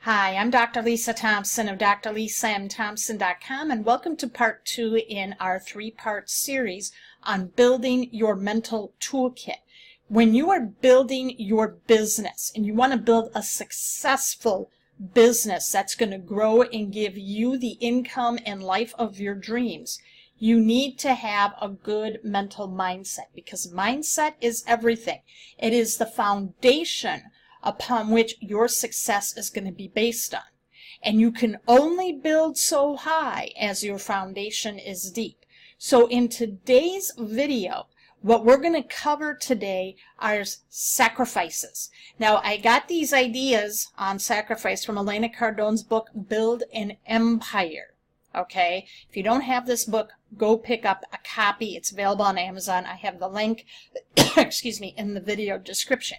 Hi, I'm Dr. Lisa Thompson of drlisamthompson.com, and welcome to part 2 in our 3-part series on building your mental toolkit. When you are building your business and you want to build a successful business that's going to grow and give you the income and life of your dreams, you need to have a good mental mindset, because mindset is everything. It is the foundation upon which your success is going to be based on. And you can only build so high as your foundation is deep. So in today's video, what we're going to cover today are sacrifices. Now, I got these ideas on sacrifice from Elena Cardone's book, Build an Empire. Okay? If you don't have this book, go pick up a copy. It's available on Amazon. I have the link, excuse me, in the video description.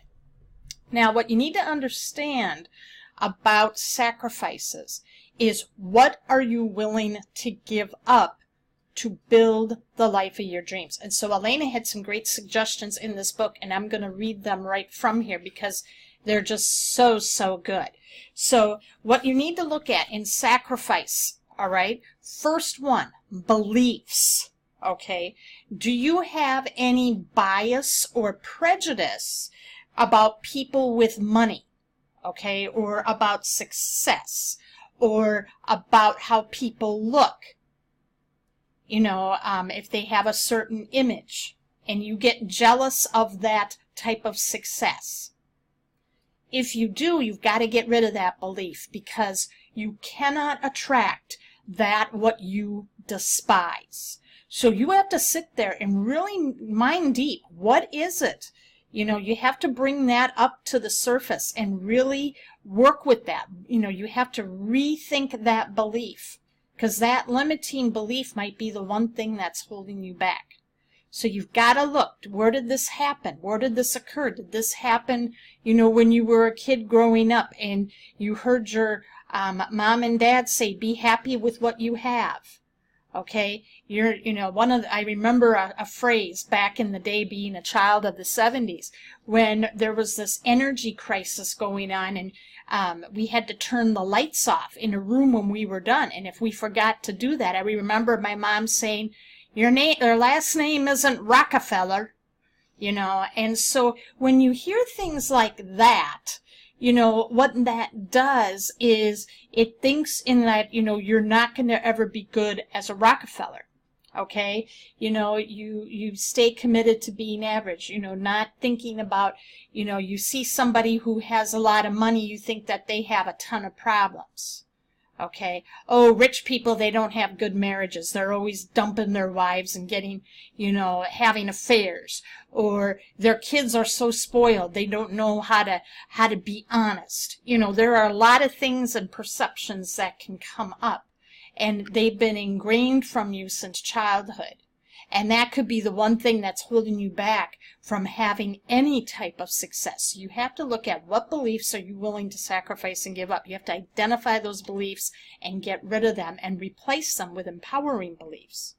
Now, what you need to understand about sacrifices is, what are you willing to give up to build the life of your dreams? And so Elena had some great suggestions in this book, and I'm going to read them right from here because they're just so good. So what you need to look at in sacrifice, all right, first one, beliefs. Okay, do you have any bias or prejudice about people with money, okay, or about success, or about how people look? You know, if they have a certain image and you get jealous of that type of success. If you do, you've got to get rid of that belief, because you cannot attract that what you despise. So you have to sit there and really mine deep. What is it? You know, you have to bring that up to the surface and really work with that. You know, you have to rethink that belief, because that limiting belief might be the one thing that's holding you back. So you've got to look, where did this happen? Where did this occur? Did this happen, you know, when you were a kid growing up and you heard your mom and dad say, be happy with what you have? Okay, you know, I remember a phrase back in the day, being a child of the 70s, when there was this energy crisis going on, and we had to turn the lights off in a room when we were done. And if we forgot to do that, I remember my mom saying, your last name isn't Rockefeller, you know. And so when you hear things like that, you know, what that does is it thinks in that, you know, you're not going to ever be good as a Rockefeller. Okay? You know, you stay committed to being average, you know, not thinking about, you know, you see somebody who has a lot of money, you think that they have a ton of problems. Okay? Oh, rich people, they don't have good marriages. They're always dumping their wives and getting, you know, having affairs. Or their kids are so spoiled, they don't know how to be honest. You know, there are a lot of things and perceptions that can come up, and they've been ingrained from you since childhood. And that could be the one thing that's holding you back from having any type of success. You have to look at, what beliefs are you willing to sacrifice and give up? You have to identify those beliefs and get rid of them and replace them with empowering beliefs.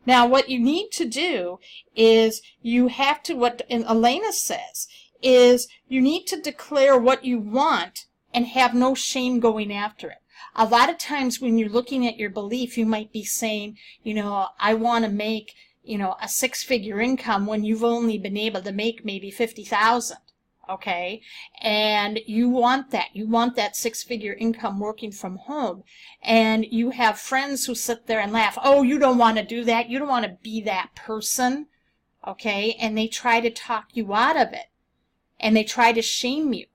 Now, what you need to do is you have to, what Elena says, is you need to declare what you want and have no shame going after it. A lot of times when you're looking at your belief, you might be saying, you know, I want to make, you know, a 6-figure income, when you've only been able to make maybe 50,000. Okay? And you want that. You want that 6-figure income working from home. And you have friends who sit there and laugh. Oh, you don't want to do that. You don't want to be that person. Okay? And they try to talk you out of it. And they try to shame you.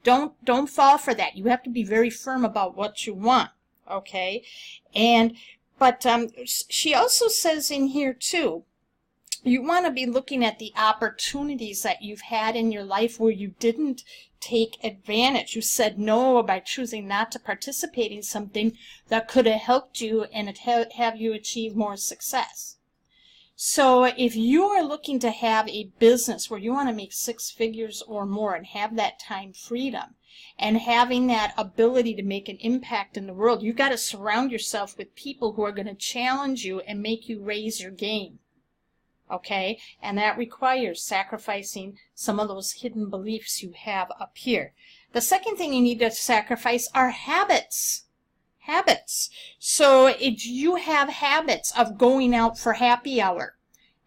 Don't fall for that. You have to be very firm about what you want. Okay? But she also says in here too, you want to be looking at the opportunities that you've had in your life where you didn't take advantage. You said no by choosing not to participate in something that could have helped you and have you achieve more success. So if you are looking to have a business where you want to make 6 figures or more and have that time freedom and having that ability to make an impact in the world, you've got to surround yourself with people who are going to challenge you and make you raise your game. Okay? And that requires sacrificing some of those hidden beliefs you have up here. The second thing you need to sacrifice are habits. Habits. So if you have habits of going out for happy hour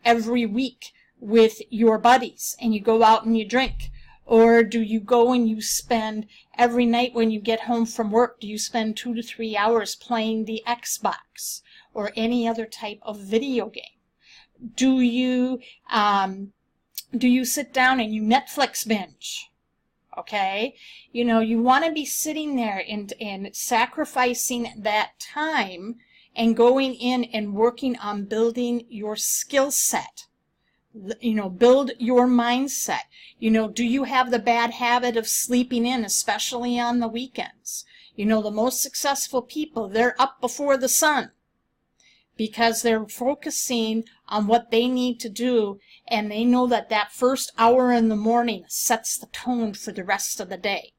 every week with your buddies and you go out and you drink, or do you go and you spend every night when you get home from work, do you spend 2 to 3 hours playing the Xbox or any other type of video game? Do you sit down and you Netflix binge? Okay, you know, you want to be sitting there and sacrificing that time and going in and working on building your skill set. You know, build your mindset. You know, do you have the bad habit of sleeping in, especially on the weekends? You know, the most successful people, they're up before the sun because they're focusing on what they need to do, and they know that that first hour in the morning sets the tone for the rest of the day.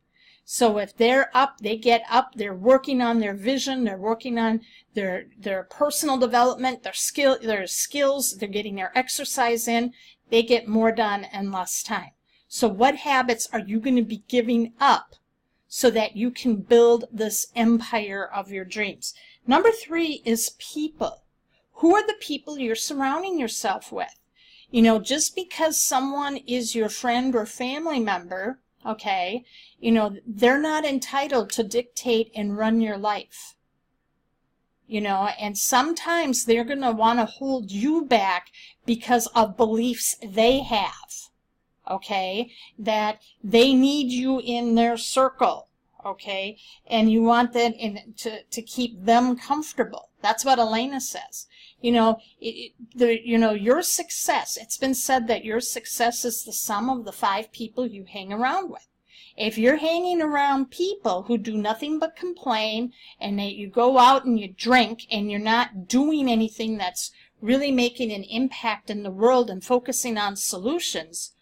So if they're up, they get up, they're working on their vision, they're working on their personal development, their skills, they're getting their exercise in, they get more done in less time. So what habits are you going to be giving up so that you can build this empire of your dreams? Number 3 is people. Who are the people you're surrounding yourself with? You know, just because someone is your friend or family member, okay, you know, they're not entitled to dictate and run your life. You know, and sometimes they're going to want to hold you back because of beliefs they have, okay, that they need you in their circle, okay, and you want that to keep them comfortable. That's what Elena says. You know, your success, it's been said that your success is the sum of the 5 people you hang around with. If you're hanging around people who do nothing but complain, and that you go out and you drink and you're not doing anything that's really making an impact in the world and focusing on solutions,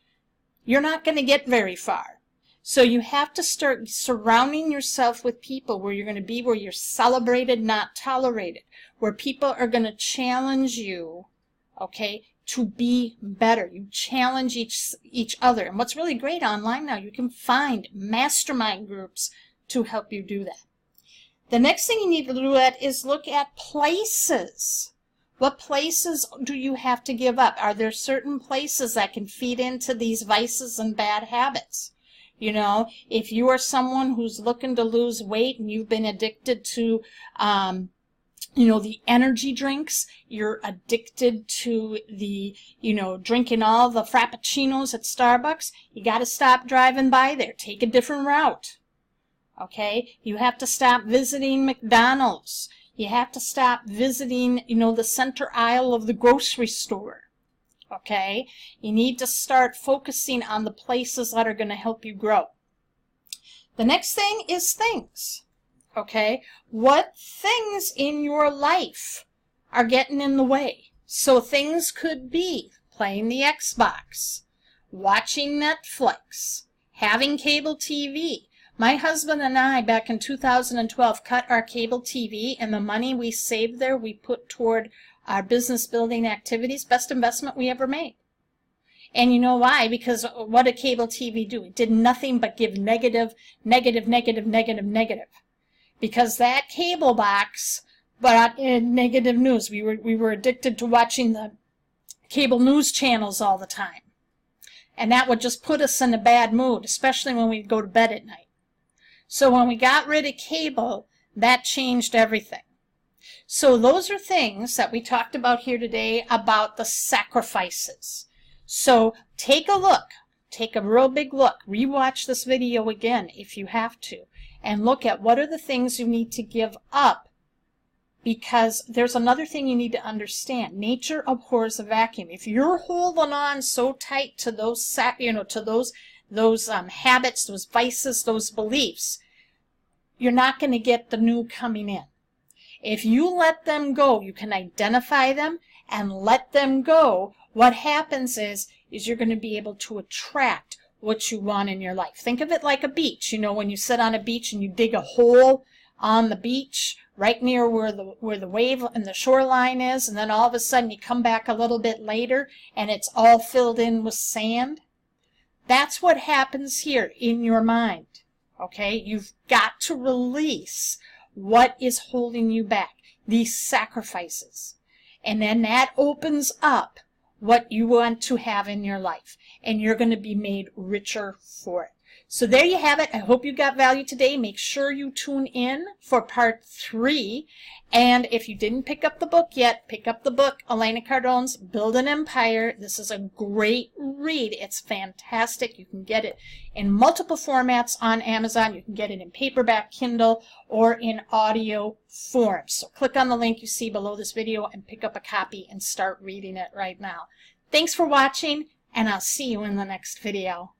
you're not going to get very far. So you have to start surrounding yourself with people where you're going to be, where you're celebrated, not tolerated, where people are going to challenge you, okay, to be better. You challenge each other. And what's really great online now, you can find mastermind groups to help you do that. The next thing you need to do is look at places. What places do you have to give up? Are there certain places that can feed into these vices and bad habits? You know, if you are someone who's looking to lose weight and you've been addicted to, you know, the energy drinks, you're addicted to the, you know, drinking all the frappuccinos at Starbucks, you got to stop driving by there. Take a different route. Okay? You have to stop visiting McDonald's. You have to stop visiting, you know, the center aisle of the grocery store. Okay? You need to start focusing on the places that are going to help you grow. The next thing is things. Okay? What things in your life are getting in the way? So things could be playing the Xbox, watching Netflix, having cable TV. My husband and I, back in 2012, cut our cable TV, and the money we saved there, we put toward our business building activities. Best investment we ever made. And you know why? Because what did cable TV do? It did nothing but give negative, negative, negative, negative, negative. Because that cable box brought in negative news. We were addicted to watching the cable news channels all the time. And that would just put us in a bad mood, especially when we'd go to bed at night. So when we got rid of cable, that changed everything. So those are things that we talked about here today about the sacrifices. So take a look. Take a real big look. Rewatch this video again if you have to. And look at what are the things you need to give up. Because there's another thing you need to understand. Nature abhors a vacuum. If you're holding on so tight to those, those habits, those vices, those beliefs, you're not going to get the new coming in. If you let them go, you can identify them and let them go. What happens is you're going to be able to attract what you want in your life. Think of it like a beach. You know, when you sit on a beach and you dig a hole on the beach right near where the wave and the shoreline is, and then all of a sudden you come back a little bit later and it's all filled in with sand. That's what happens here in your mind. Okay, you've got to release what is holding you back, these sacrifices. And then that opens up what you want to have in your life. And you're going to be made richer for it. So there you have it. I hope you got value today. Make sure you tune in for part 3. And if you didn't pick up the book yet, pick up the book, Elena Cardone's Build an Empire. This is a great read. It's fantastic. You can get it in multiple formats on Amazon. You can get it in paperback, Kindle, or in audio form. So click on the link you see below this video and pick up a copy and start reading it right now. Thanks for watching, and I'll see you in the next video.